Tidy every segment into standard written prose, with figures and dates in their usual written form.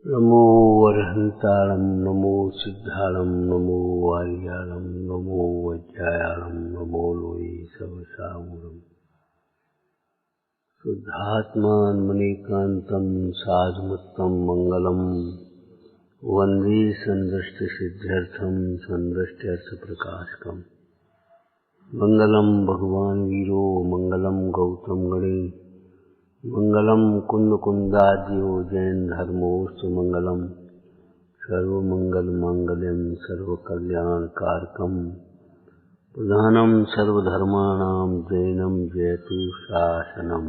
नमो वरहंताणं नमो सिद्धाणं नमो वार्याणं नमो वज्रायाणं नमो लोये सवसावुरम् शुद्धात्मान्मनीकान्तं साधुमत्तं मंगलम् वन्दे सन्दृष्टसिद्ध्यर्थं सन्दृष्ट्यर्थप्रकाशकम् मंगलम भगवान वीरो मंगलम गौतम गणे मंगलम कुंद कुंदाद्यो जैन धर्मोस्तु मंगलम सर्वमंगल मांगल्यम सर्वकल्याणकारकम प्रधानम सर्वधर्माणां जैनम जयतु शासनम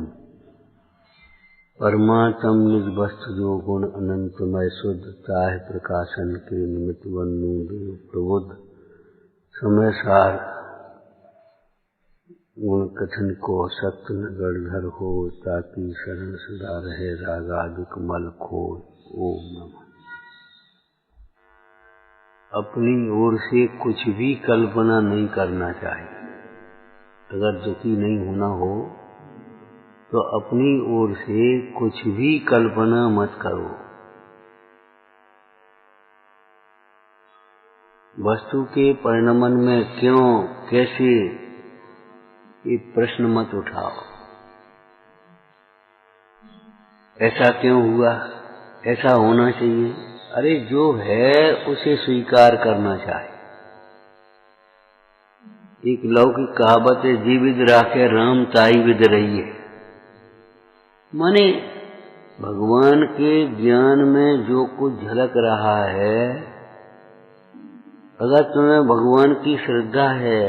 परमात्म निज वस्तु जो गुण अनंतमय शुद्ध चाहे प्रकाशन के निमित्त वनु देव प्रबुद्ध समय सार गुण कथन को सत्य गढ़धर हो ताकि शरण सदा रहे रागादिक मल खो। ओम नमः। अपनी ओर से कुछ भी कल्पना नहीं करना चाहिए। अगर दुखी नहीं होना हो तो अपनी ओर से कुछ भी कल्पना मत करो। वस्तु के परिणमन में क्यों कैसे ये प्रश्न मत उठाओ। ऐसा क्यों हुआ, ऐसा होना चाहिए। अरे जो है उसे स्वीकार करना चाहिए। एक लौकिक कहावत है, जी विद राखे राम ताई विद रहिए। माने भगवान के ज्ञान में जो कुछ झलक रहा है, अगर तुम्हें भगवान की श्रद्धा है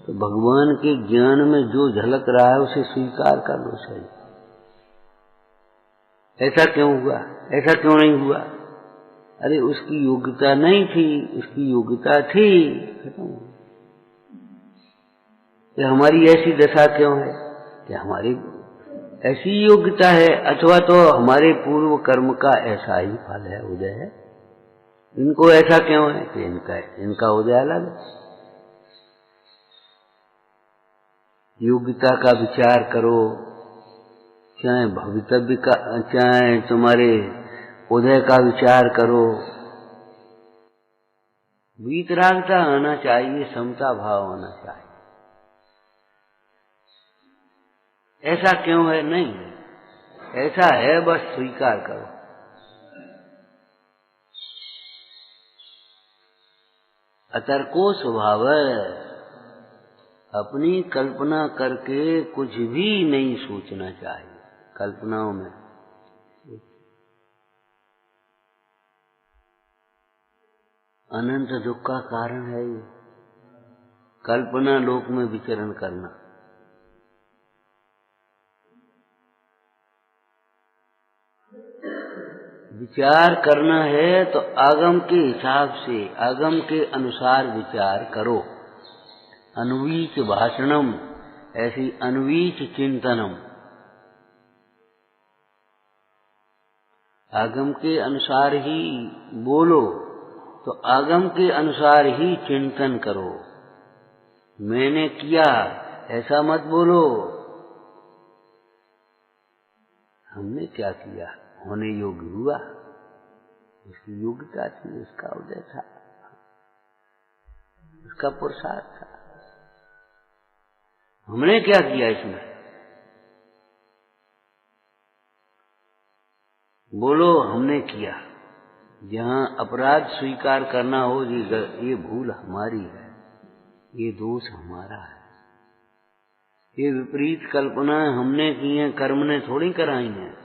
तो भगवान के ज्ञान में जो झलक रहा है उसे स्वीकार कर लो। सही, ऐसा क्यों हुआ, ऐसा क्यों नहीं हुआ। अरे उसकी योग्यता नहीं थी, उसकी योग्यता थी। कि हमारी ऐसी दशा क्यों है, कि हमारी ऐसी योग्यता है, अथवा तो हमारे पूर्व कर्म का ऐसा ही फल है, उदय है। इनको ऐसा क्यों है कि इनका उदय अलग है। योग्यता का विचार करो, चाहे भवितव्य का, चाहे तुम्हारे उदय का विचार करो। वीतरागता आना चाहिए, समता भाव आना चाहिए। ऐसा क्यों है, नहीं ऐसा है, बस स्वीकार करो। अतर्को स्वभाव है। अपनी कल्पना करके कुछ भी नहीं सोचना चाहिए। कल्पनाओं में अनंत दुख का कारण है ये कल्पना लोक में विचरण करना। विचार करना है तो आगम के हिसाब से, आगम के अनुसार विचार करो। अनुवीच भाषणम, ऐसी अनुवीच चिंतनम। आगम के अनुसार ही बोलो तो आगम के अनुसार ही चिंतन करो। मैंने किया ऐसा मत बोलो। हमने क्या किया, होने योग्य हुआ, उसकी योग्यता थी, उसका उदय था, उसका पुरुषार्थ था। हमने क्या किया इसमें, बोलो हमने किया। जहां अपराध स्वीकार करना हो, ये भूल हमारी है, ये दोष हमारा है, ये विपरीत कल्पनाएं हमने की हैं, कर्म ने थोड़ी कराई हैं।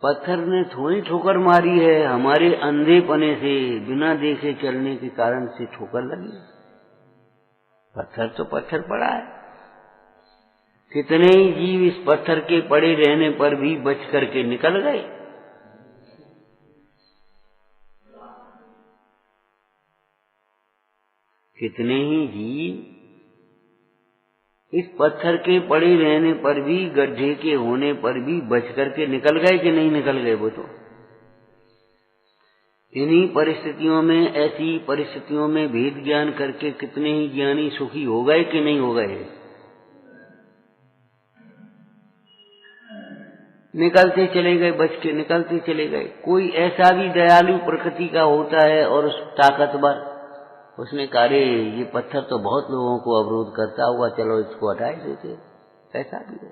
पत्थर ने थोड़ी ठोकर मारी है, हमारे अंधेपने से, बिना देखे चलने के कारण से ठोकर लगी। पत्थर तो पत्थर पड़ा है। कितने ही जीव इस पत्थर के पड़े रहने पर भी बच करके निकल गए। कितने ही जीव इस पत्थर के पड़े रहने पर भी, गड्ढे के होने पर भी बच करके निकल गए कि नहीं निकल गए। वो तो इन्हीं परिस्थितियों में, ऐसी परिस्थितियों में भेद ज्ञान करके कितने ही ज्ञानी सुखी हो गए कि नहीं हो गए। निकलते चले गए, बच के निकलते चले गए। कोई ऐसा भी दयालु प्रकृति का होता है और उस ताकतवर, उसने कहा अरे ये पत्थर तो बहुत लोगों को अवरोध करता हुआ, चलो इसको हटा ही देते। ऐसा भी है,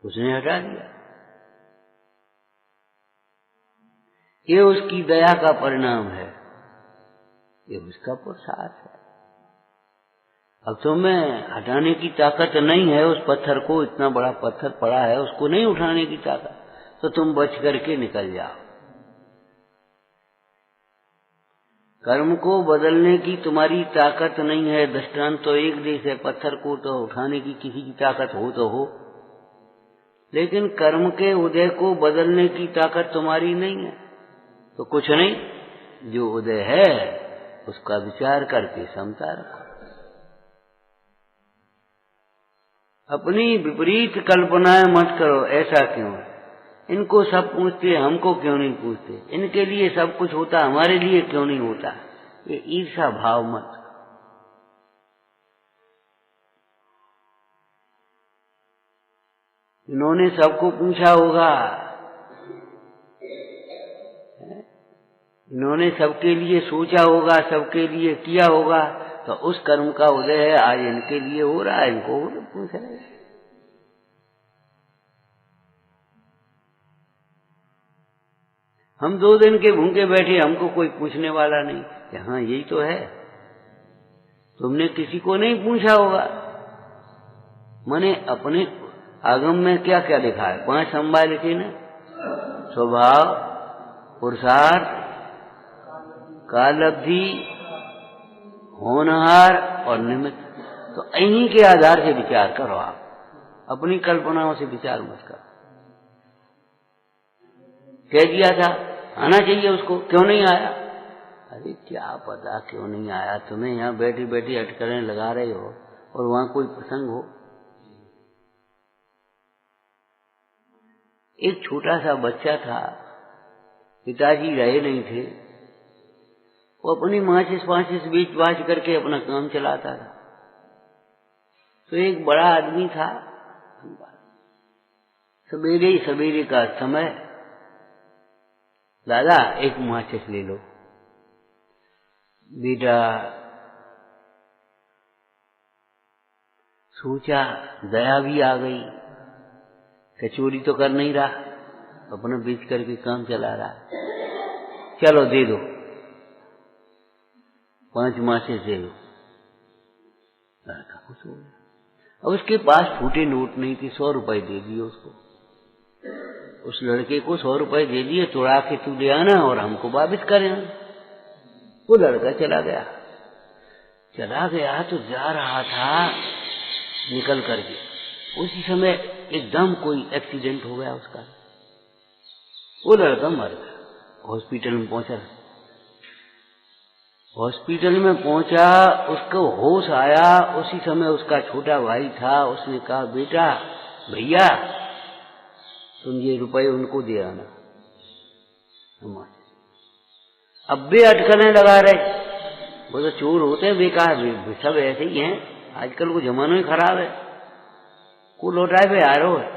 उसने हटा दिया। ये उसकी दया का परिणाम है, ये उसका पुरुषार्थ है। अब तुम्हें हटाने की ताकत नहीं है उस पत्थर को, इतना बड़ा पत्थर पड़ा है, उसको नहीं उठाने की ताकत, तो तुम बच करके निकल जाओ। कर्म को बदलने की तुम्हारी ताकत नहीं है। दृष्टांत तो एक देश है, पत्थर को तो उठाने की किसी की ताकत हो तो हो, लेकिन कर्म के उदय को बदलने की ताकत तुम्हारी नहीं है। तो कुछ नहीं, जो उदय है उसका विचार करके समता रखो। अपनी विपरीत कल्पनाएं मत करो, ऐसा क्यों है, इनको सब पूछते हमको क्यों नहीं पूछते, इनके लिए सब कुछ होता हमारे लिए क्यों नहीं होता, ये ईर्षा भाव मत। इन्होंने सबको पूछा होगा, इन्होंने सबके लिए सोचा होगा, सबके लिए किया होगा, तो उस कर्म का उदय है, आज इनके लिए हो रहा है, इनको पूछ रहे। हम 2 दिन के भूखे बैठे, हमको कोई पूछने वाला नहीं कि हाँ यही तो है। तुमने किसी को नहीं पूछा होगा। माने अपने आगम में क्या क्या लिखा है, 5 संभाय लिखे ना, स्वभाव, पुरुषार्थ, कालब्धि, होनहार और निमित्त। तो इन्हीं के आधार से विचार करो, आप अपनी कल्पनाओं से विचार मत करो। कह दिया था आना चाहिए उसको, क्यों नहीं आया? अरे क्या पता क्यों नहीं आया, तुम्हें यहाँ बैठी बैठी अटकलें लगा रहे हो और वहां कोई प्रसंग हो। एक छोटा सा बच्चा था, पिताजी रहे नहीं थे, वो अपनी माचिस पाचिस बेच बाच करके अपना काम चलाता था। तो एक बड़ा आदमी था, सवेरे सवेरे का समय, दादा एक माचिस ले लो। बेटा सोचा, दया भी आ गई, कचोरी तो कर नहीं रहा, अपना बेच करके काम चला रहा, चलो दे दो, 5 माचिस दे दो। लड़का खुश हो गया। अब उसके पास फूटे नोट नहीं थे, 100 रुपए दे दिए उसको। उस लड़के को 100 रुपए दे दिए, तोड़ा के तू ले आना और हमको वापिस कर आना। वो लड़का चला गया तो जा रहा था निकल करके, उसी समय एकदम कोई एक्सीडेंट हो गया उसका, वो लड़का मर गया। हॉस्पिटल में पहुंचा, हॉस्पिटल में पहुंचा, उसको होश आया, उसी समय उसका छोटा भाई था, उसने कहा बेटा भैया तुम ये रुपए उनको दे आना। अब वे अटकलें लगा रहे, वो तो चोर होते हैं बेकार, सब ऐसे ही हैं, आजकल वो जमाना ही खराब है, को लौटाए पे आ रहा है,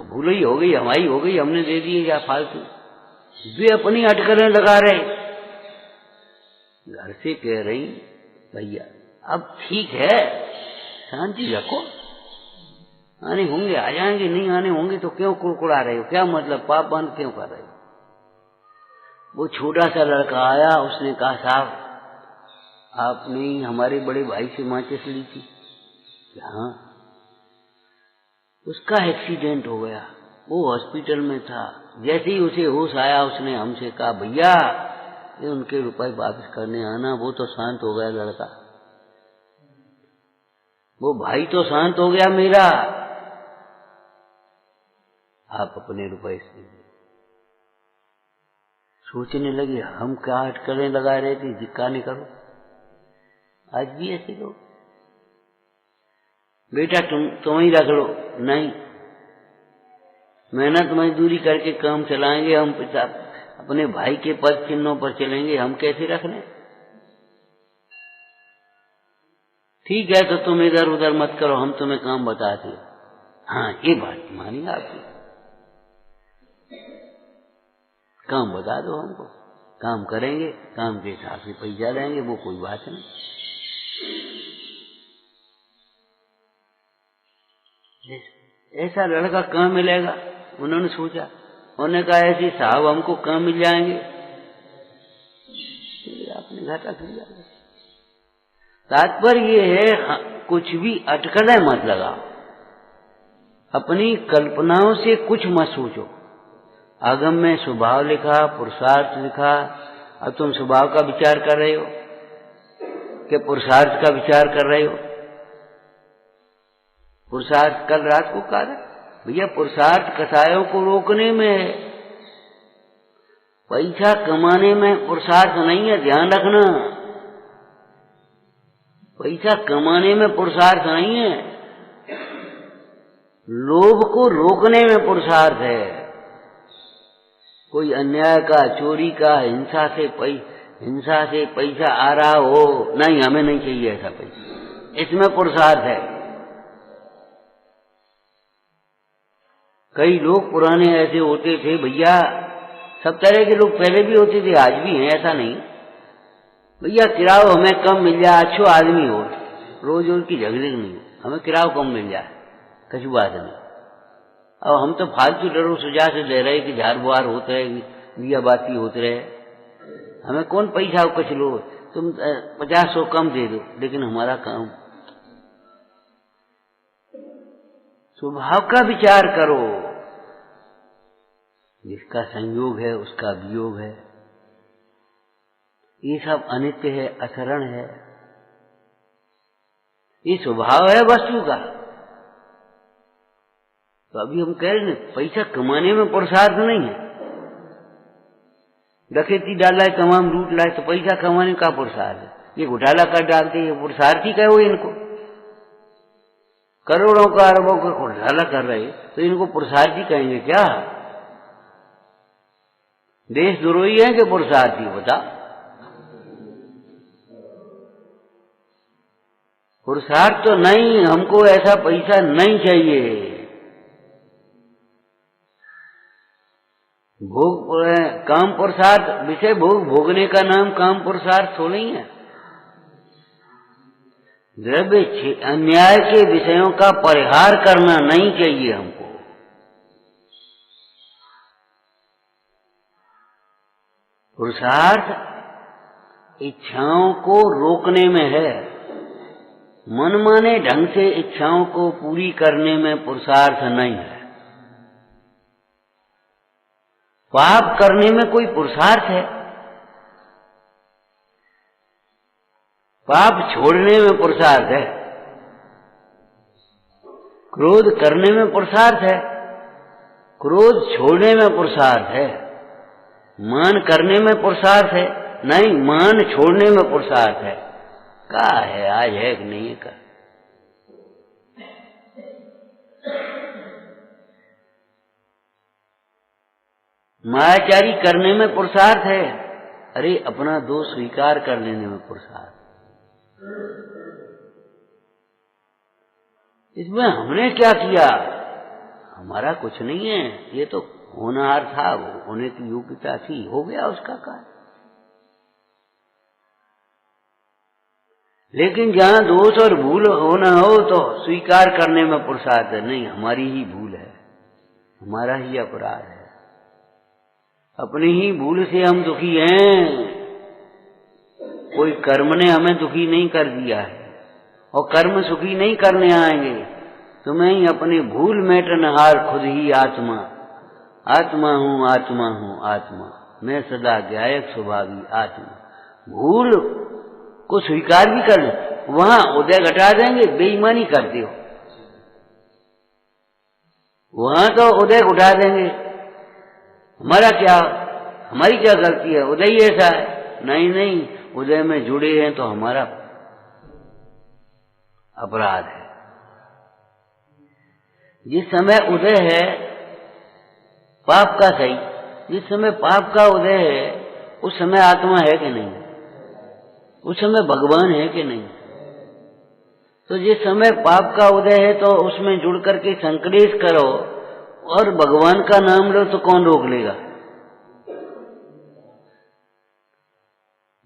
भूल ही हो गई, हमारी हो गई, हमने दे दिए या फालतू। वे अपनी अटकलें लगा रहे, घर से कह रही भैया अब ठीक है, शांति रखो, आने होंगे आ जाएंगे, नहीं आने होंगे तो क्यों कुड़कुड़ा रहे हो, क्या मतलब पाप बंद क्यों कर रहे हो। वो छोटा सा लड़का आया, उसने कहा साहब आपने हमारे बड़े भाई से माचिस ली थी। हाँ, उसका एक्सीडेंट हो गया, वो हॉस्पिटल में था, जैसे ही उसे होश आया उसने हमसे कहा भैया ये उनके रुपए वापस करने आना। वो तो शांत हो गया लड़का, वो भाई तो शांत हो गया मेरा, आप अपने रुपए से। सोचने लगे हम क्या अटकलें लगा रहे थे, जिक्का नहीं करो। आज भी ऐसे लोग, बेटा तुम ही रख लो, नहीं मेहनत मजदूरी करके काम चलाएंगे, हम पिता अपने भाई के पद चिन्हों पर चलेंगे, हम कैसे रख लें। ठीक है तो तुम इधर उधर मत करो, हम तुम्हें काम बताते, हाँ, ये बात मानी आपकी। काम बता दो हमको, काम करेंगे, काम के हिसाब से पैसा देंगे, वो कोई बात नहीं। ऐसा लड़का कहाँ मिलेगा? उन्होंने सोचा, उन्होंने कहा ऐसे साहब हमको कहाँ मिल जाएंगे? आपने घाटा कर लिया। तात्पर्य ये है, कुछ भी अटकलें मत लगाओ, अपनी कल्पनाओं से कुछ मत सोचो। आगम में स्वभाव लिखा, पुरुषार्थ लिखा, अब तुम स्वभाव का विचार कर रहे हो कि पुरुषार्थ का विचार कर रहे हो? पुरुषार्थ कल रात को कहा भैया, पुरुषार्थ कसायों को रोकने में है, पैसा कमाने में पुरुषार्थ नहीं है, ध्यान रखना। पैसा कमाने में पुरुषार्थ नहीं है, लोभ को रोकने में पुरुषार्थ है। कोई अन्याय का, चोरी का, हिंसा से पैसा आ रहा हो, नहीं हमें नहीं चाहिए ऐसा पैसा, इसमें पुरुषार्थ है। कई लोग पुराने ऐसे होते थे भैया, सब तरह के लोग पहले भी होते थे, आज भी हैं, ऐसा नहीं। भैया किराया हमें कम मिल जाए, अच्छो आदमी हो, रोज रोज की झगड़े नहीं हो, हमें किराया कम मिल जाए, कछु बात नहीं। अब हम तो फालतू डरो सुझा से दे रहे कि झाड़ बुआर होते रहे, दिया बाती होते रहे, हमें कौन पैसा हो, कुछ लो, तुम 50-100 कम दे दो, लेकिन हमारा काम। स्वभाव का विचार करो, जिसका संयोग है उसका वियोग है, ये सब अनित्य है, अचरण है, ये स्वभाव है वस्तु का। तो अभी हम कह रहे हैं पैसा कमाने में पुरुषार्थ नहीं है, डकैती डाला है, तमाम लूट लाए, तो पैसा कमाने का पुरुषार्थ है। ये घोटाला कर डालते हैं, पुरुषार्थ ही कहो इनको, करोड़ों का अरबों का घोटाला कर रहे, तो इनको पुरुषार्थी कहेंगे क्या? देशद्रोही है कि पुरुषार्थी? बता। पुरुषार्थ तो नहीं, हमको ऐसा पैसा नहीं चाहिए। भोग काम पुरुषार्थ, विषय भोग भोगने का नाम काम पुरुषार्थ थोड़ी है। द्रव्य अन्याय के विषयों का परिहार करना नहीं चाहिए हमको। पुरुषार्थ इच्छाओं को रोकने में है, मनमाने ढंग से इच्छाओं को पूरी करने में पुरुषार्थ नहीं है। पाप करने में कोई पुरुषार्थ है? पाप छोड़ने में पुरुषार्थ है, क्रोध करने में पुरुषार्थ है, क्रोध छोड़ने में पुरुषार्थ है, मान करने में पुरुषार्थ है, नहीं मान छोड़ने में पुरुषार्थ है। क्या है आज है कि नहीं है का? मायाचारी करने में पुरुषार्थ है, अरे अपना दोष स्वीकार कर लेने में पुरुषार्थ। इसमें हमने क्या किया? हमारा कुछ नहीं है, ये तो होनहार था, होने की योग्यता थी, हो गया उसका कार्य। लेकिन जहां दोष और भूल होना हो तो स्वीकार करने में पुरुषार्थ है, नहीं हमारी ही भूल है, हमारा ही अपराध है, अपनी ही भूल से हम दुखी हैं। कोई कर्म ने हमें दुखी नहीं कर दिया है, और कर्म सुखी नहीं करने आएंगे। तुम्हें ही अपनी भूल मेटनहार खुद ही आत्मा, आत्मा हूँ आत्मा हूँ आत्मा, मैं सदा ज्ञायक स्वभावी आत्मा। भूल को स्वीकार भी कर ले, वहां उदय घटा देंगे, बेईमानी करते हो, वहां तो उदय उठा देंगे। हमारा क्या, हमारी क्या गलती है, उदय ही ऐसा है। नहीं नहीं, उदय में जुड़े हैं तो हमारा अपराध है। जिस समय उदय है पाप का सही, जिस समय पाप का उदय है उस समय आत्मा है कि नहीं, उस समय भगवान है कि नहीं। तो जिस समय पाप का उदय है तो उसमें जुड़ करके संकलेश करो और भगवान का नाम लो तो कौन रोक लेगा।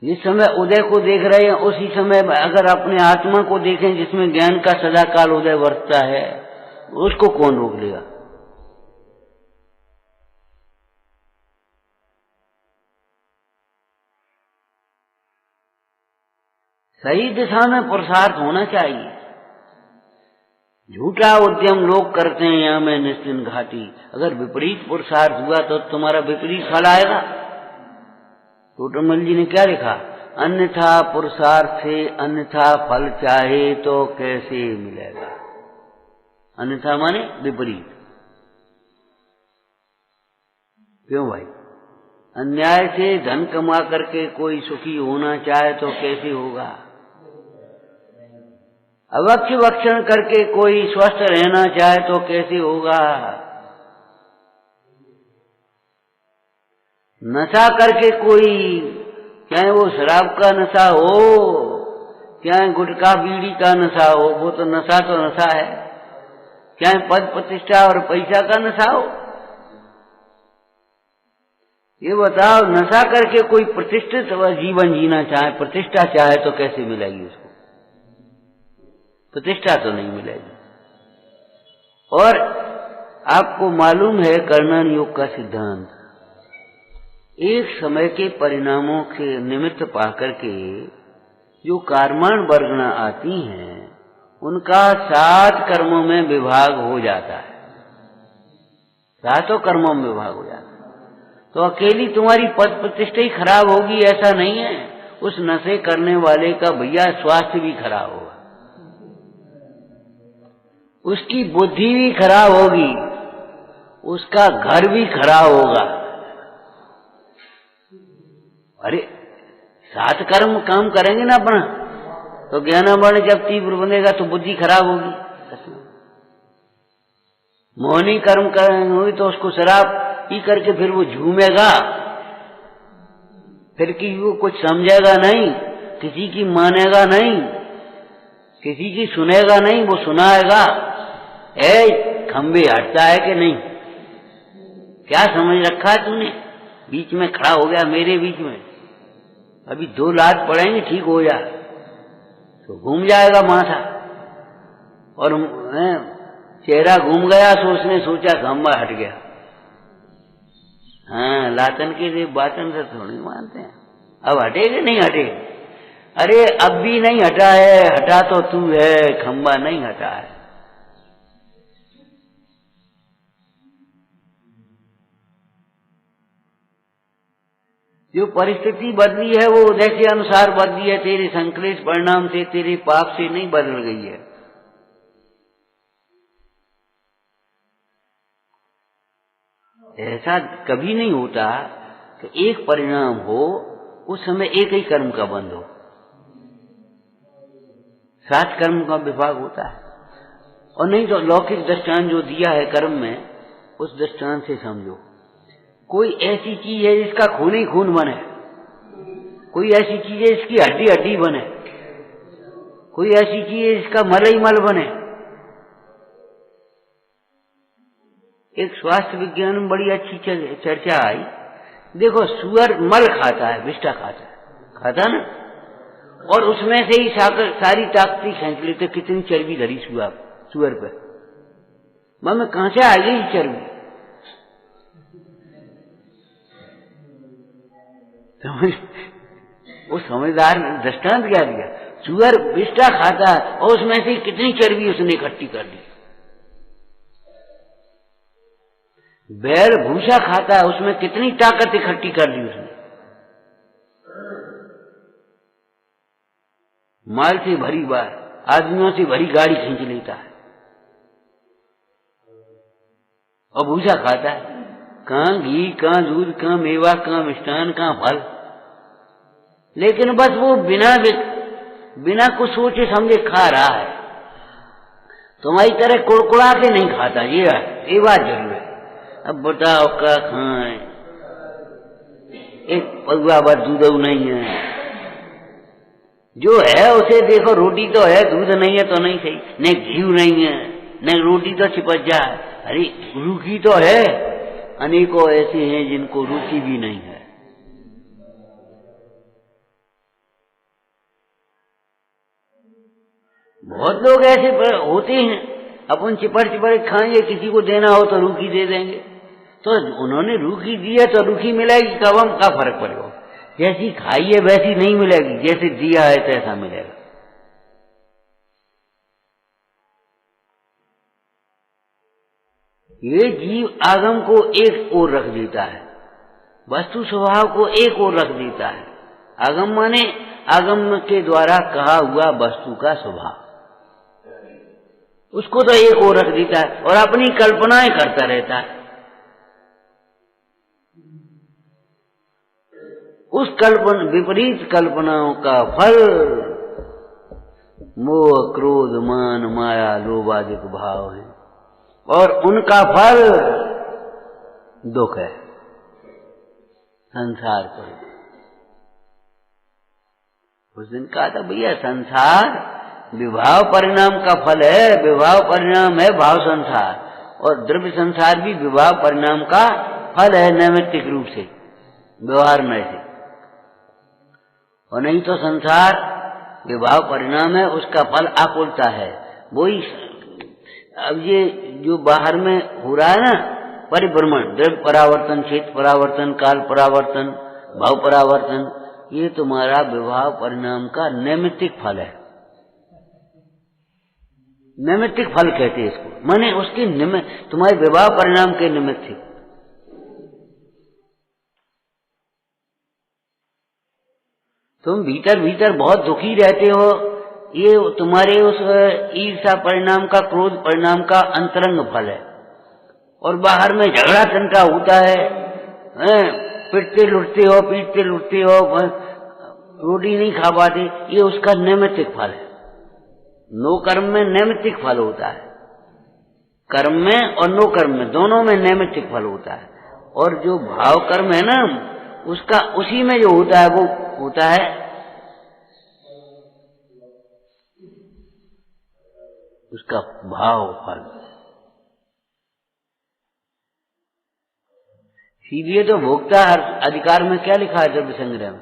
जिस समय उदय को देख रहे हैं उसी समय अगर अपने आत्मा को देखें जिसमें ज्ञान का सदाकाल उदय वर्तता है, उसको कौन रोक लेगा। सही दिशा में पुरुषार्थ होना चाहिए। झूठा उद्यम लोग करते हैं यहाँ में निश्चिन घाटी। अगर विपरीत पुरुषार्थ हुआ तो तुम्हारा विपरीत फल आएगा। टोटमल जी ने क्या लिखा, अन्यथा पुरुषार्थ से अन्यथा फल चाहे तो कैसे मिलेगा। अन्यथा माने विपरीत। क्यों भाई, अन्याय से धन कमा करके कोई सुखी होना चाहे तो कैसे होगा। अवक्ष भक्षण करके कोई स्वस्थ रहना चाहे तो कैसे होगा। नशा करके कोई, चाहे वो शराब का नशा हो, चाहे गुटखा बीड़ी का नशा हो, वो तो नशा है। चाहे पद प्रतिष्ठा और पैसा का नशा हो। ये बताओ, नशा करके कोई प्रतिष्ठित जीवन जीना चाहे, प्रतिष्ठा चाहे तो कैसे मिलेगी उसको। प्रतिष्ठा तो नहीं मिलेगी। और आपको मालूम है कर्णन योग का सिद्धांत, एक समय के परिणामों के निमित्त पाकर के जो कर्माण वर्गना आती हैं उनका 7 कर्मों में विभाग हो जाता है। 7 कर्मों में विभाग हो जाता है। तो अकेली तुम्हारी पद प्रतिष्ठा ही खराब होगी ऐसा नहीं है। उस नशे करने वाले का भैया स्वास्थ्य भी खराब होगा, उसकी बुद्धि भी खराब होगी, उसका घर भी खराब होगा। अरे 7 कर्म काम करेंगे ना अपना, तो ज्ञानावरण जब तीव्र बनेगा तो बुद्धि खराब होगी। मोहनी कर्म करेंगे तो उसको शराब पी करके फिर वो झूमेगा, फिर कि वो कुछ समझेगा नहीं, किसी की मानेगा नहीं, किसी की सुनेगा नहीं, वो सुनाएगा। खंबे हटता है कि नहीं, क्या समझ रखा है तूने, बीच में खड़ा हो गया मेरे बीच में, अभी 2 लात पड़ेंगे ठीक हो जाए, तो घूम जाएगा माथा। और चेहरा घूम गया तो उसने सोचा खंबा हट गया। हाँ, लातन के बातन से थोड़ी मानते हैं। अब हटेगा नहीं हटेगा। अरे अब भी नहीं हटा है, हटा तो तू है, खंबा नहीं हटा है। जो परिस्थिति बदली है वो उदय के अनुसार बदली है, तेरे संकलेश परिणाम से, तेरे पाप से नहीं बदल गई है। ऐसा कभी नहीं होता कि एक परिणाम हो उस समय एक ही कर्म का बंध हो। 7 कर्म का विभाग होता है। और नहीं तो लौकिक दृष्टांत जो दिया है कर्म में, उस दृष्टांत से समझो। कोई ऐसी चीज है जिसका खून ही खून बने, कोई ऐसी चीज है जिसकी हड्डी हड्डी बने, कोई ऐसी चीज है जिसका मल ही मल बने। एक स्वास्थ्य विज्ञान में बड़ी अच्छी चर्चा आई। देखो, सुअर मल खाता है, विष्ठा खाता ना, और उसमें से ही सारी ताकती खींच लेते। कितनी चर्बी धरी सुअर पे, मैं कहां से आ गई चर्बी। वो समझदार दृष्टांत क्या दिया, सुअर विष्ठा खाता है और उसमें से कितनी चर्बी उसने इकट्ठी कर दी। बैल भूसा खाता है, उसमें कितनी ताकत इकट्ठी कर दी उसने। माल से भरी आदमियों से भरी गाड़ी खींच लेता है और भूसा खाता है। कहाँ घी, कहाँ दूध, कहाँ मेवा, कहाँ मिष्ठान, कहाँ फल। लेकिन बस वो बिना कुछ सोचे समझे खा रहा है। तुम्हारी तरह कुड़कुड़ा के नहीं खाता, ये बात जरूर है। अब बताओ क्या खाएं, एक पौवा भर दूध नहीं है, जो है उसे देखो, रोटी तो है, दूध नहीं है तो नहीं सही, न घी नहीं है, न रोटी तो चिपक जाए, अरे रूखी तो है। अनेकों ऐसे हैं जिनको रूखी भी नहीं है। बहुत लोग ऐसे होते हैं, अपन चिपड़ चिपड़ खाएंगे, किसी को देना हो तो रूखी दे देंगे। तो उन्होंने रूखी दी है तो रूखी मिलेगी, कब हम का फर्क पड़ेगा। जैसी खाई है वैसी नहीं मिलेगी, जैसे दिया है तैसा मिलेगा। ये जीव आगम को एक ओर रख देता है, वस्तु स्वभाव को एक ओर रख देता है। आगम माने आगम के द्वारा कहा हुआ वस्तु का स्वभाव, उसको तो एक ओर रख देता है और अपनी कल्पनाएं करता रहता है। उस विपरीत कल्पनाओं का फल मोह, क्रोध, मान, माया, लोभ आदि भाव है, और उनका फल दुख है, संसार पर। उस दिन कहा था भैया, संसार विभाव परिणाम का फल है, विभाव परिणाम है भाव संसार, और द्रव्य संसार भी विभाव परिणाम का फल है नैमित्तिक रूप से, व्यवहार में से। और नहीं तो संसार विभाव परिणाम है, उसका फल आकुलता है। वही अब ये जो बाहर में हो रहा है ना, परिभ्रमण, द्रव्य परावर्तन, क्षेत्र परावर्तन, काल परावर्तन, भाव परावर्तन, ये तुम्हारा विभाव परिणाम का नैमित्तिक फल है। नैमित्तिक फल कहते हैं इसको, माने उसके तुम्हारे विभाव परिणाम के निमित्त। तुम भीतर भीतर बहुत दुखी रहते हो, ये तुम्हारे उस ईर्षा परिणाम का, क्रोध परिणाम का अंतरंग फल है। और बाहर में झगड़ा टंटा होता है, पिटते लुटते हो, पीटते लुटते हो, रोटी नहीं खा पाते, ये उसका नैमित्तिक फल है। नो कर्म में नैमित्तिक फल होता है, कर्म में और नो कर्म में दोनों में नैमित्तिक फल होता है। और जो भाव कर्म है ना, उसका उसी में जो होता है वो होता है उसका भाव फल। सीधे तो भोक्ता अधिकार में क्या लिखा है द्रव्य संग्रह में?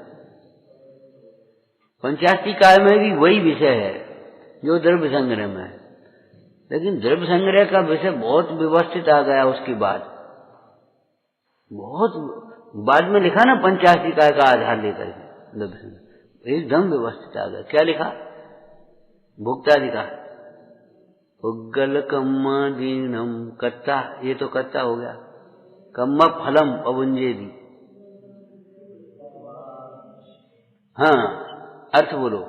पंचाशी काय में भी वही विषय है जो द्रव्य संग्रह में है, लेकिन द्रव्य संग्रह का विषय बहुत व्यवस्थित आ गया उसके बाद, बहुत बाद में लिखा ना, पंचाशी काय का आधार लेकर द्रव्य संग्रह एकदम व्यवस्थित आ गया। क्या लिखा? भोक्ताधिकार, उग्गल कम्मा दीनम कत्ता, ये तो कत्ता हो गया, कम्मा फलम पवंजेदी। हाँ, अर्थ बोलो।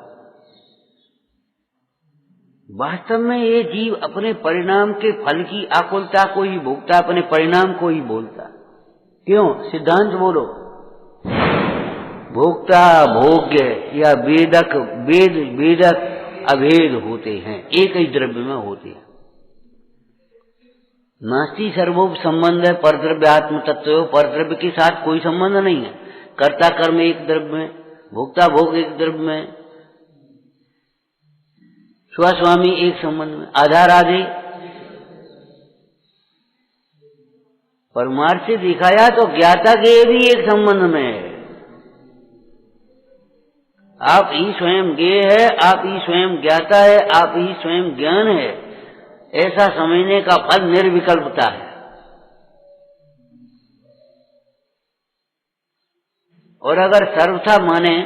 वास्तव में ये जीव अपने परिणाम के फल की आकुलता को ही भोगता, अपने परिणाम को ही बोलता। क्यों? सिद्धांत बोलो। भोक्ता भोग्य या वेदक, वेदक अभेद होते हैं, एक ही द्रव्य में होते हैं। नास्ति सर्वोप संबंध है परद्रव्य आत्म तत्व, परद्रव्य के साथ कोई संबंध नहीं है। कर्ता कर्म एक द्रव्य में, भोक्ता भोग एक द्रव्य में, स्वस्वामी एक संबंध में, आधार आदि। परमार्थ से देखा जाए तो ज्ञाता के भी एक संबंध में है। आप ही स्वयं ज्ञेय है, आप ही स्वयं ज्ञाता है, आप ही स्वयं ज्ञान है, ऐसा समझने का फल निर्विकल्पता है। और अगर सर्वथा माने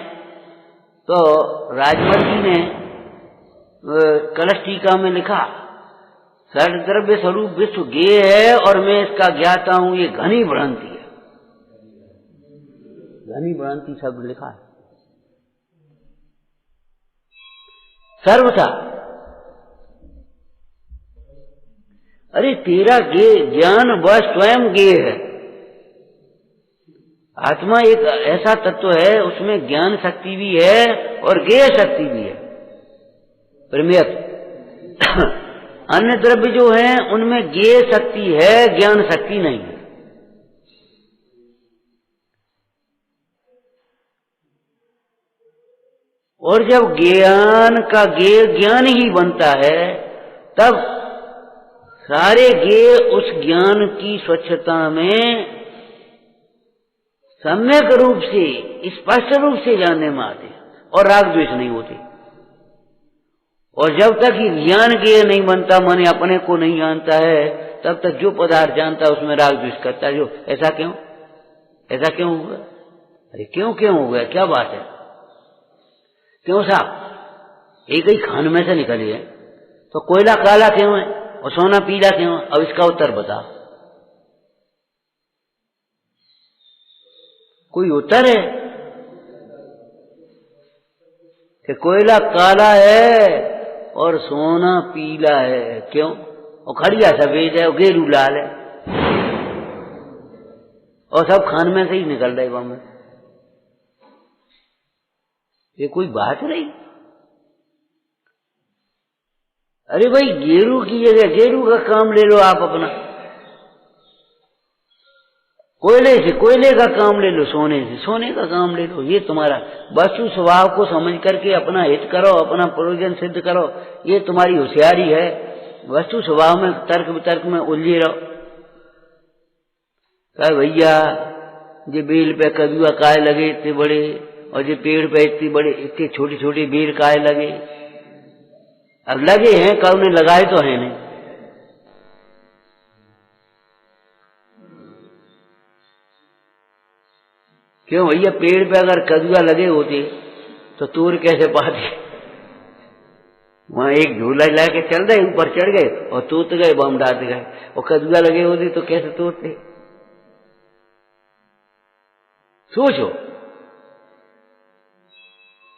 तो राजमल जी ने कलश टीका में लिखा, सर्वद्रव्य स्वरूप विश्व ज्ञेय है और मैं इसका ज्ञाता हूं, ये घनी भ्रांति है। घनी भ्रांति शब्द लिखा है। सर्वथा, अरे तेरा ज्ञान वह स्वयं ज्ञेय है। आत्मा एक ऐसा तत्व है, उसमें ज्ञान शक्ति भी है और ज्ञेय शक्ति भी है, प्रमेय। अन्य द्रव्य जो हैं उनमें ज्ञेय शक्ति है, ज्ञान शक्ति नहीं है। और जब ज्ञान ही बनता है, तब सारे ज्ञेय उस ज्ञान की स्वच्छता में सम्यक रूप से, स्पष्ट रूप से जानने में आते और राग द्वेष नहीं होते। और जब तक ये ज्ञान ज्ञेय नहीं बनता, माने अपने को नहीं जानता है, तब तक जो पदार्थ जानता है उसमें राग द्वेष करता है। जो ऐसा क्यों हुआ? अरे क्यों हो गया, क्या बात है? क्यों साहब? एक ही खान में से निकली है, तो कोयला काला क्यों है और सोना पीला क्यों? अब इसका उत्तर बता। कोई उत्तर है कि कोयला काला है और सोना पीला है, क्यों? और खड़िया सफेद है और गेरू लाल है, और सब खान में से ही निकल रहे वहां में। ये कोई बात नहीं। अरे भाई, गेरू की जगह गेरू का काम ले लो आप अपना, कोयले से कोयले का काम ले लो, सोने से सोने का काम ले लो। ये तुम्हारा वस्तु स्वभाव को समझ करके अपना हित करो, अपना प्रयोजन सिद्ध करो, ये तुम्हारी होशियारी है। वस्तु स्वभाव में तर्क वितर्क में उलझे रहो। कहे भैया, ये बेल पे कदुआ काय लगे इतने बड़े, और ये पेड़ पे इतने छोटे छोटे बेल काय लगे? अब लगे हैं, कब ने लगाए तो है नहीं। क्यों भैया, पेड़ पे अगर कदुआ लगे होते तो तोड़ कैसे पाते? वहां एक झूला ला के चल रहे, ऊपर चढ़ गए और तोड़ गए, बम डाल गए। और कदुआ लगे होते तो कैसे तोड़ते? सोचो।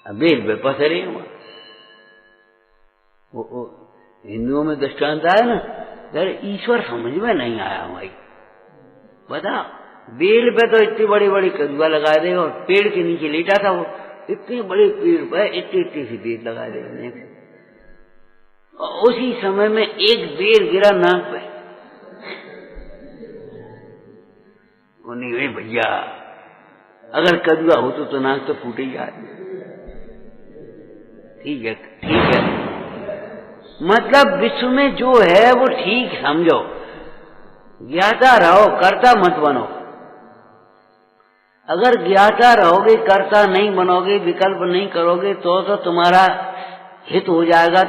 बेल पे पसरे वो हिंदुओं में दृष्टांत आया ना, अरे ईश्वर समझ में नहीं आया भाई। बता, बेल पे तो इतनी बड़ी बड़ी कदुआ लगा दे, और पेड़ के नीचे लेटा था वो, इतने बड़े पेड़ पे इतनी सी बेल लगा दे। और उसी समय में एक बेर गिरा नाक पे। नहीं भैया, अगर कदुआ हो तो नाक तो फूटे ही जाए। ठीक है, मतलब विश्व में जो है वो ठीक समझो, ज्ञाता रहो, कर्ता मत बनो। अगर ज्ञाता रहोगे, कर्ता नहीं बनोगे, विकल्प नहीं करोगे, तो तुम्हारा हित हो जाएगा,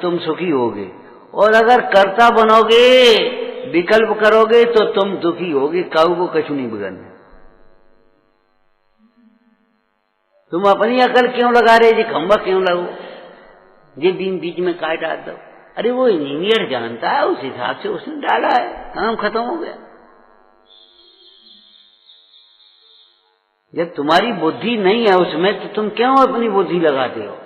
तुम सुखी होगे। और अगर कर्ता बनोगे, विकल्प करोगे, तो तुम दुखी होगे। काऊ को कछु नहीं बिगड़ना। तुम अपनी अकल क्यों लगा रहे? जी खंबा क्यों लगो, ये बीच में काट डाल दो। अरे वो इंजीनियर जानता है, उस हिसाब से उसने डाला है, काम खत्म हो गया। जब तुम्हारी बुद्धि नहीं है उसमें, तो तुम क्यों अपनी बुद्धि लगाते हो?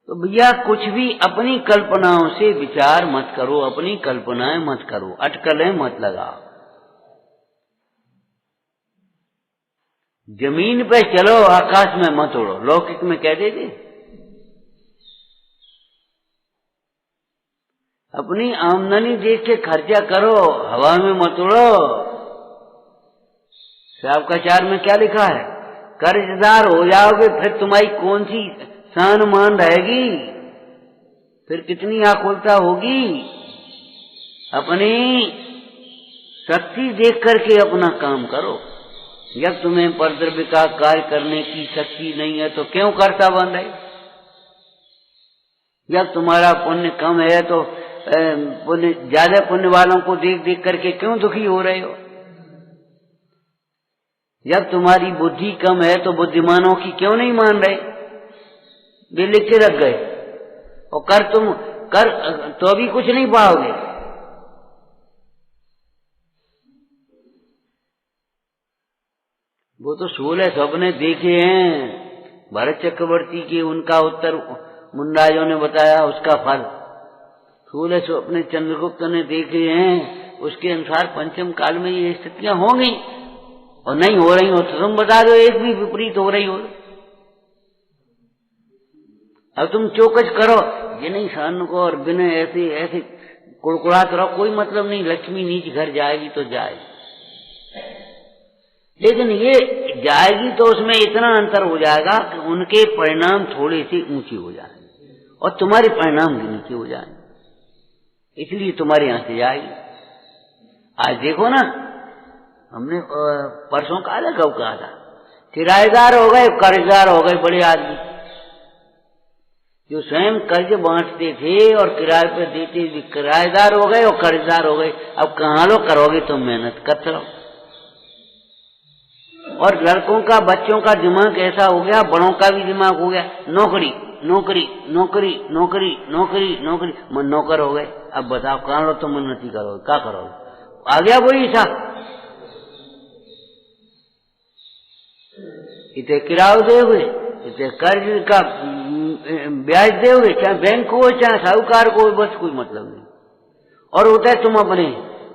तो भैया, कुछ भी अपनी कल्पनाओं से विचार मत करो, अपनी कल्पनाएं मत करो, अटकलें मत लगाओ। जमीन पे चलो, आकाश में मत उड़ो, लौकिक में कहते थे। अपनी आमदनी देख के खर्चा करो, हवा में मत उड़ो। शावकाचार में क्या लिखा है? कर्जदार हो जाओगे, फिर तुम्हारी कौन सी शान मान रहेगी? फिर कितनी आकुलता होगी? अपनी शक्ति देख करके अपना काम करो। जब तुम्हें परद्रव्य का कार्य करने की शक्ति नहीं है, तो क्यों कर्ता बन रहे? जब तुम्हारा पुण्य कम है, तो ज्यादा पुण्य वालों को देख देख करके क्यों दुखी हो रहे हो? जब तुम्हारी बुद्धि कम है, तो बुद्धिमानों की क्यों नहीं मान रहे? वे लिख के रख गए, और तुम तो भी कुछ नहीं पाओगे। वो तो 16 सपने देखे हैं भरत चक्रवर्ती के, उनका उत्तर मुंडाइयों ने बताया, उसका फल 16 सपने चंद्रगुप्त ने देखे हैं, उसके अनुसार पंचम काल में ये स्थितियां होंगी। और नहीं हो रही हो तो तुम बता दो, एक भी विपरीत हो रही हो। अब तुम चौकस करो, ये नहीं शान को, और बिना ऐसे ऐसे कुड़कुड़ाते रहो, कोई मतलब नहीं। लक्ष्मी नीच घर जाएगी तो जाएगी। लेकिन ये जाएगी तो उसमें इतना अंतर हो जाएगा कि उनके परिणाम थोड़े से ऊंचे हो जाएंगे और तुम्हारे परिणाम भी नीचे हो जाएंगे, इसलिए तुम्हारे यहां से जाएगी। आज देखो ना, हमने परसों कब कहा था, किराएदार हो गए, कर्जदार हो गए बड़े आदमी, जो स्वयं कर्ज बांटते थे और किराए पे देते थे, किराएदार हो गए और कर्जदार हो गए। अब कहाँ लो करोगे तुम मेहनत करते रहो। और लड़कों का, बच्चों का दिमाग ऐसा हो गया, बड़ों का भी दिमाग हो गया, नौकरी नौकरी नौकरी नौकरी नौकरी नौकरी, मन नौकर हो गए। अब बताओ कहाँ लो तुम उन्नति करोगे, क्या करोगे? आ गया वही हिसाब, इतने किराए दोगे, इतने कर्ज का ब्याज दोगे, चाहे बैंक को चाहे साहूकार को, बस कोई मतलब नहीं। और होता है तुम अपने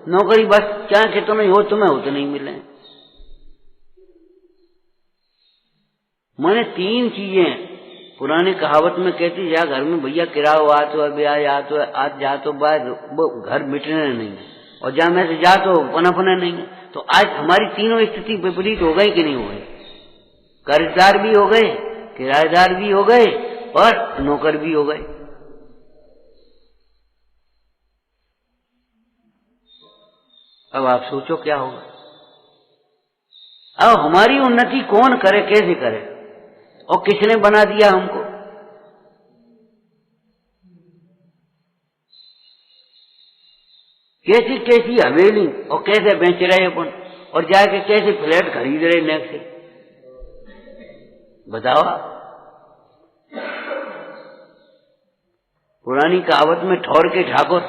नौकरी बस चाहे कि तुम्हें हो, तुम्हें हो तो नहीं मिल रहे। मैंने 3 चीजें पुरानी कहावत में कहती, जा घर में भैया किराया आ तो ब्याज आ तो आज जा तो बाद वो घर मिटने नहीं है, और जहां में से जा तो पनपने नहीं है। तो आज हमारी तीनों स्थिति विपरीत हो गई कि नहीं हो गई? कर्जदार भी हो गए, किराएदार भी हो गए और नौकर भी हो गए। अब आप सोचो क्या होगा? अब हमारी उन्नति कौन करे, कैसे करे, और किसने बना दिया हमको? कैसी कैसी हवेली और कैसे बेच रहे अपन, और जाके कैसे फ्लैट खरीद रहे नेक से, बताओ। पुरानी कहावत में ठौर के ठाकुर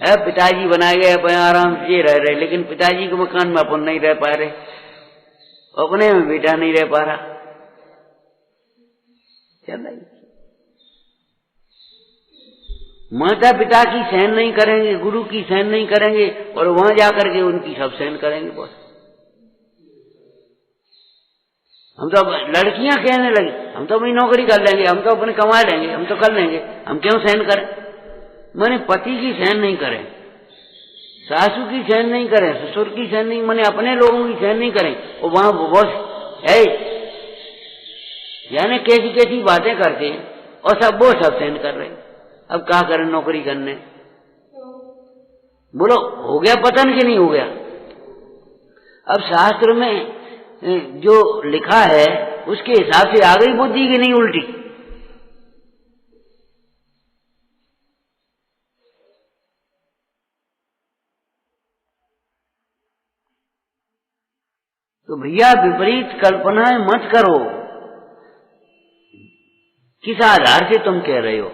है, पिताजी बनाए गए अपन आराम से रह रहे, लेकिन पिताजी के मकान में अपन नहीं रह पा रहे, अपने में बेटा नहीं रह पा रहा। चल रही माता पिता की सहन नहीं करेंगे, गुरु की सहन नहीं करेंगे, और वहां जाकर के उनकी सब सहन करेंगे। बस हम तो लड़कियां कहने लगी, हम तो अपनी नौकरी कर लेंगे, हम तो अपने कमा लेंगे, हम तो कर लेंगे, हम क्यों सहन करें? मैंने पति की सहन नहीं करें, सासू की सहन नहीं करें, ससुर की सहन नहीं, मैंने अपने लोगों की सहन नहीं करें, और वहां बॉस है यानी कैसी कैसी बातें करते हैं, और सब वो सब सहन कर रहे हैं। अब क्या करें नौकरी करने? बोलो हो गया पतन कि नहीं हो गया? अब शास्त्र में जो लिखा है उसके हिसाब से आ गई बुद्धि की नहीं उल्टी? तो भैया विपरीत कल्पनाएं मत करो। किस आधार से तुम कह रहे हो,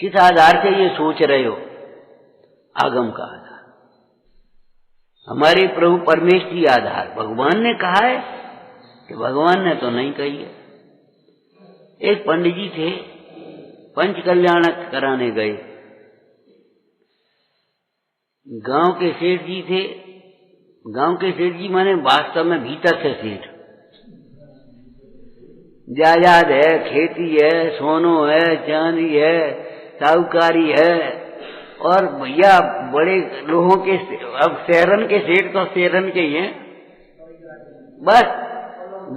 किस आधार से ये सोच रहे हो? आगम का आधार, हमारे प्रभु परमेश्वर की आधार भगवान ने कहा है कि भगवान ने तो नहीं कही है। एक पंडित जी थे, पंच कल्याण कराने गए, गांव के सेठ जी थे। गांव के सेठ जी माने वास्तव में भीतर से सेठ, जायदाद है, खेती है, सोनो है, चांदी है, साहूकारी है, और भैया बड़े लोगों के, अब शहरन के सेठ तो शहरन के ही हैं, बस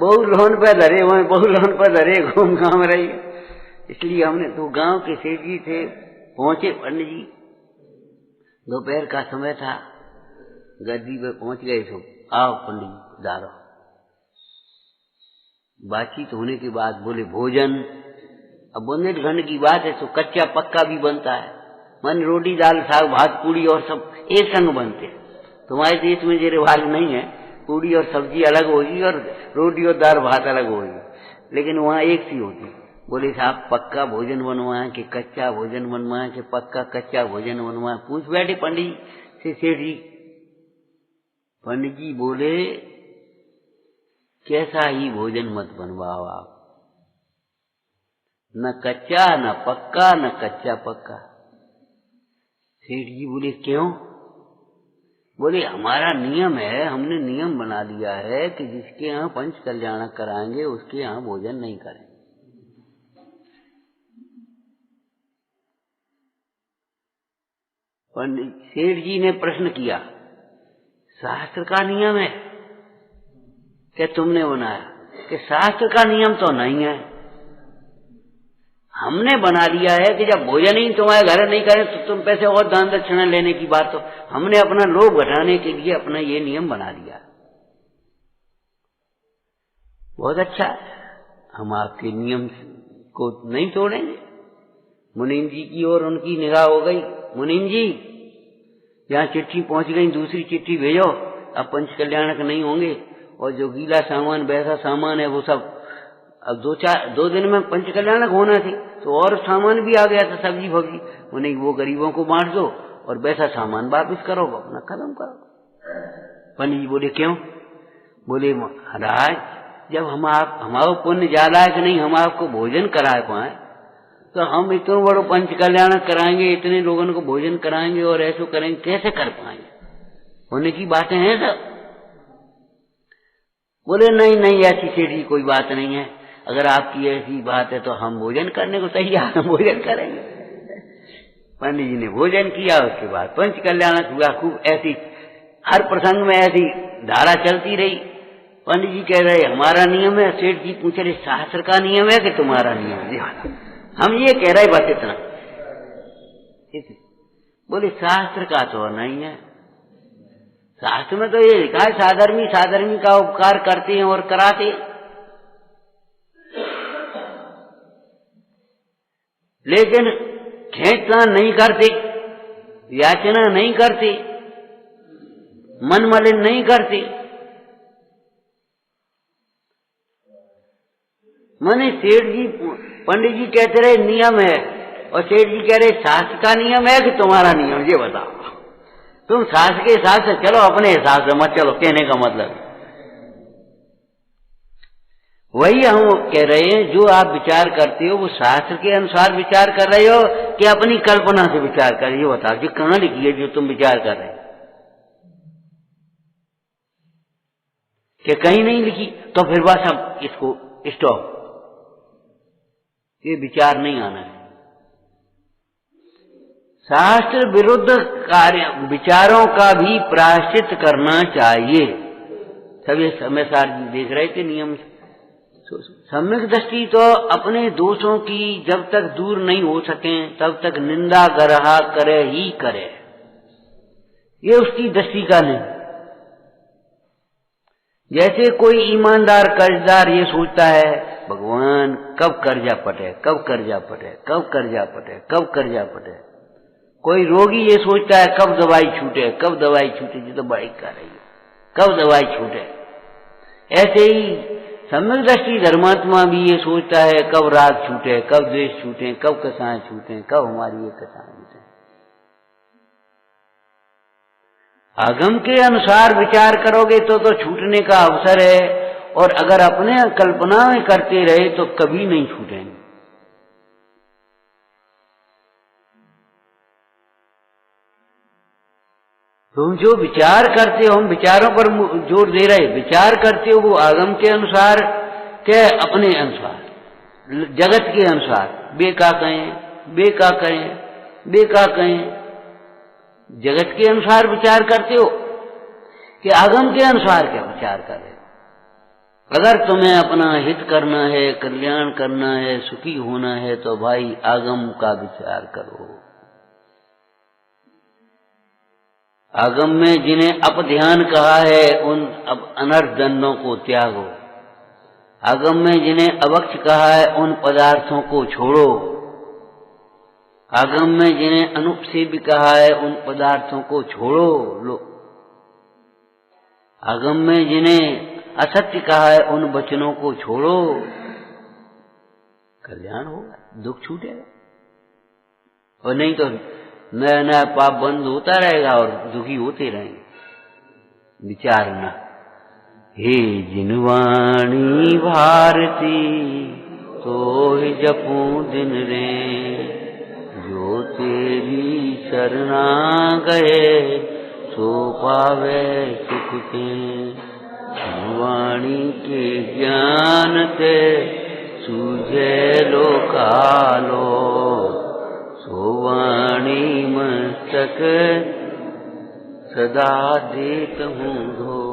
बहु लोन पे धरे हुए, बहु लोन पर धरे घूम घाम रही। इसलिए हमने तो गांव के सेठ जी थे, पहुंचे पंडित जी, दोपहर का समय था, गद्दी पे पहुंच गए। तो आओ पंडित जी दारो। बातचीत होने के बाद बोले भोजन। अब बुंदेलखंड की बात है तो कच्चा पक्का भी बनता है, मन रोटी दाल साग भात पूड़ी और सब एक संग बनते हैं। तुम्हारे देश में ये रिवाज नहीं है, पूड़ी और सब्जी अलग होगी और रोटी और दाल भात अलग होगी, लेकिन वहाँ एक सी होती। बोले साहब पक्का भोजन बनवाए कि कच्चा भोजन बनवाए कि पक्का कच्चा भोजन बनवाए? पूछ बैठे पंडित से सेठ जी। पंडित जी बोले कैसा ही भोजन मत बनवाओ आप, न कच्चा न पक्का, न कच्चा पक्का। सेठ जी बोले क्यों? बोले हमारा नियम है, हमने नियम बना लिया है कि जिसके यहाँ पंच कल्याण कराएंगे उसके यहाँ भोजन नहीं करें। पंडित सेठ जी ने प्रश्न किया, शास्त्र का नियम है, कि तुमने बनाया, कि शास्त्र का नियम तो नहीं है, हमने बना लिया है कि जब भोजन ही तुम्हारे घर नहीं करें तो तुम पैसे और दान दक्षिणा लेने की बात, तो हमने अपना लोभ घटाने के लिए अपना ये नियम बना लिया। बहुत अच्छा है, हम आपके नियम को नहीं तोड़ेंगे। मुनीम जी की ओर उनकी निगाह हो गई, मुनीम जी यहाँ चिट्ठी पहुंच गई, दूसरी चिट्ठी भेजो, अब पंच कल्याणक नहीं होंगे, और जो गीला सामान वैसा सामान है वो सब अब 2 दिन में पंच कल्याणक होना थी, तो और सामान भी आ गया था, सब्जी फब्जी, उन्हें वो गरीबों को बांट दो और वैसा सामान वापिस करो, अपना खत्म करो। पंडित जी बोले क्यों? बोले महाराज जब हमारा पुण्य ज्यादा है कि नहीं हम आपको भोजन करा पाए, तो हम इतना बड़ो पंच कल्याणक कराएंगे, इतने लोगों को भोजन कराएंगे और ऐसा करेंगे, कैसे कर पाएंगे? होने की बातें हैं सब। बोले नहीं नहीं ऐसी सीधी कोई बात नहीं है, अगर आपकी ऐसी बात है तो हम भोजन करने को तैयार हैं, भोजन करेंगे। पंडित जी ने भोजन किया, उसके बाद पंच कल्याणक हुआ। खूब ऐसी हर प्रसंग में ऐसी धारा चलती रही। पंडित जी कह रहे हमारा नियम है, सेठ जी पूछ रहे शास्त्र का नियम है कि तुम्हारा नियम है? हम ये कह रहे बस इतना। बोले शास्त्र का तो नहीं है, शास्त्र में तो ये लिखा है साधर्मी का उपकार करते हैं और कराते, लेकिन खेचतान नहीं करते, याचना नहीं करते, मन मलिन नहीं करते। माने सेठ जी पंडित जी कहते रहे नियम है, और सेठ जी कह रहे शास्त्र का नियम है कि तुम्हारा नियम? ये बताओ, तुम शास्त्र के हिसाब से चलो, अपने हिसाब से मत चलो, कहने का मतलब वही हम कह रहे हैं। जो आप विचार करते हो वो शास्त्र के अनुसार विचार कर रहे हो कि अपनी कल्पना से विचार कर रहे हो? बताओ जी कहाँ लिखी है जो तुम विचार कर रहे हो? कि कहीं नहीं लिखी, तो फिर बस अब इसको स्टॉप, ये विचार नहीं आना है। शास्त्र विरुद्ध कार्य विचारों का भी प्रायश्चित करना चाहिए। सब ये समय सार जी देख रहे थे नियम। सम्यक दृष्टि तो अपने दोषों की जब तक दूर नहीं हो सके तब तक निंदा गरहा करे ही करे, ये उसकी दृष्टि का नहीं। जैसे कोई ईमानदार कर्जदार ये सोचता है भगवान कब कर्जा पटे, कब कर्जा पटे, कब कर्जा पटे, कब कर्जा पटे। कोई रोगी ये सोचता है कब दवाई छूटे, कब दवाई छूटे, जो तो बड़ी कर रही है, कब दवाई छूटे। ऐसे ही सम्यक दृष्टि धर्मात्मा भी ये सोचता है कब राग छूटे, कब द्वेष छूटे, कब कसाएं छूटे, कब हमारी ये कसाएं छूटे। आगम के अनुसार विचार करोगे तो छूटने का अवसर है, और अगर अपने कल्पना में करते रहे तो कभी नहीं छूटेंगे। तुम जो विचार करते हो, हम विचारों पर जोर दे रहे, विचार करते हो वो आगम के अनुसार के अपने अनुसार, जगत के अनुसार, बेका कहें, बेका कहें, बेका कहें, जगत के अनुसार विचार करते हो कि आगम के अनुसार क्या विचार कर रहे हो? अगर तुम्हें अपना हित करना है, कल्याण करना है, सुखी होना है तो भाई आगम का विचार करो। आगम में जिन्हें अपध्यान कहा है उन अनर्थ दंडों को त्यागो। आगम में जिन्हें अवक्ष कहा है उन पदार्थों को छोड़ो। आगम में जिन्हें अनुपसेव्य कहा है उन पदार्थों को छोड़ो लो। आगम में जिन्हें असत्य कहा है उन वचनों को छोड़ो, कल्याण होगा, दुख छूटेगा। और नहीं तो नया नया पाप बंद होता रहेगा और दुखी होते रहेंगे। विचारना हे जिनवाणी भारती तो ही जपूं दिन रे, जो तेरी शरणा गए सो पावे सुख के। जिनवाणी के ज्ञान ते सूझे लोकालो, सोवाणी मस्तक सदा देत हूँ धो।